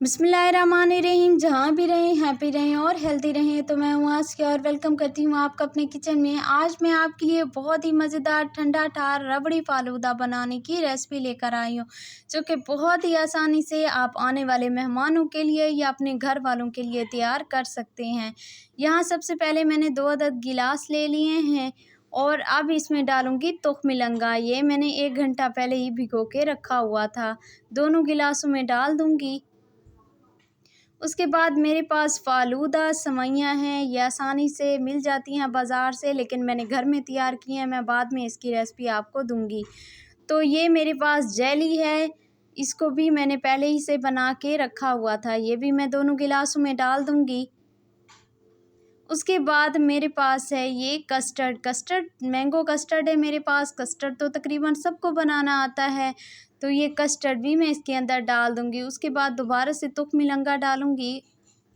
बिस्मिल्लाहिर्रहमानिर्रहीम। जहाँ भी रहें हैप्पी रहें और हेल्दी रहें। तो मैं हूँ आसिया और वेलकम करती हूँ आपका अपने किचन में। आज मैं आपके लिए बहुत ही मज़ेदार ठंडा ठार रबड़ी फ़ालूदा बनाने की रेसिपी लेकर आई हूँ, जो कि बहुत ही आसानी से आप आने वाले मेहमानों के लिए या अपने घर वालों के लिए तैयार कर सकते हैं। यहाँ सबसे पहले मैंने 2 अदद गिलास ले लिए हैं और अब इसमें डालूँगी तुख मिलंगा। ये मैंने 1 घंटा पहले ही भिगो के रखा हुआ था। दोनों गिलासों में डाल दूँगी। उसके बाद मेरे पास फ़ालूदा सेवइयाँ हैं, ये आसानी से मिल जाती हैं बाज़ार से, लेकिन मैंने घर में तैयार की हैं। मैं बाद में इसकी रेसिपी आपको दूँगी। तो ये मेरे पास जेली है, इसको भी मैंने पहले ही से बना के रखा हुआ था। ये भी मैं दोनों गिलासों में डाल दूँगी। उसके बाद मेरे पास है ये कस्टर्ड मैंगो कस्टर्ड है मेरे पास। कस्टर्ड तो तकरीबन सबको बनाना आता है, तो ये कस्टर्ड भी मैं इसके अंदर डाल दूँगी। उसके बाद दोबारा से तुख मिलंगा डालूँगी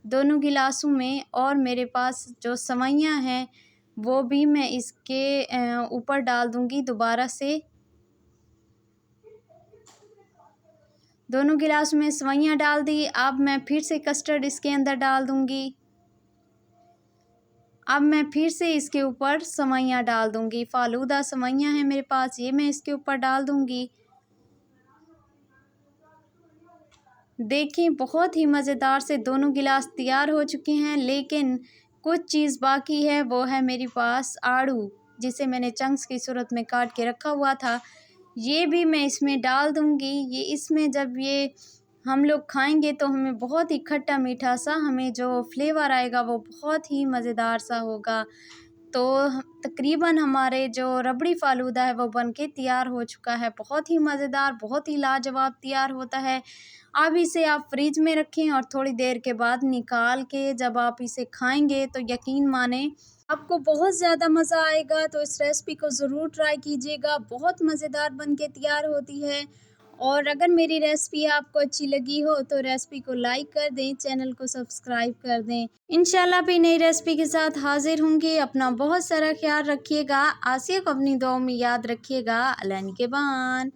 दोनों गिलासों में, और मेरे पास जो सेवइयाँ हैं वो भी मैं इसके ऊपर डाल दूँगी दोबारा से। दोनों गिलास में सेवइयाँ डाल दी। अब मैं फिर से कस्टर्ड इसके अंदर डाल दूँगी। अब मैं फिर से इसके ऊपर सेवइयाँ डाल दूँगी। फ़ालूदा सेवइयाँ हैं मेरे पास, ये मैं इसके ऊपर डाल दूँगी। देखिए बहुत ही मज़ेदार से दोनों गिलास तैयार हो चुके हैं, लेकिन कुछ चीज़ बाकी है, वो है मेरे पास आड़ू, जिसे मैंने चंक्स की सूरत में काट के रखा हुआ था। ये भी मैं इसमें डाल दूँगी। ये इसमें जब ये हम लोग खाएंगे तो हमें बहुत ही खट्टा मीठा सा हमें जो फ्लेवर आएगा वो बहुत ही मज़ेदार सा होगा। तो तकरीबन हमारे जो रबड़ी फ़ालूदा है वो बनके तैयार हो चुका है। बहुत ही मज़ेदार, बहुत ही लाजवाब तैयार होता है। अब इसे आप फ्रिज में रखें और थोड़ी देर के बाद निकाल के जब आप इसे खाएंगे तो यकीन माने आपको बहुत ज़्यादा मज़ा आएगा। तो इस रेसिपी को ज़रूर ट्राई कीजिएगा, बहुत मज़ेदार बनके तैयार होती है। और अगर मेरी रेसिपी आपको अच्छी लगी हो तो रेसिपी को लाइक कर दें, चैनल को सब्सक्राइब कर दें। इंशाल्लाह भी नई रेसिपी के साथ हाजिर होंगे। अपना बहुत सारा ख्याल रखिएगा। आसिया को अपनी दुआओं में याद रखिएगा। अल्लाह निगहबान।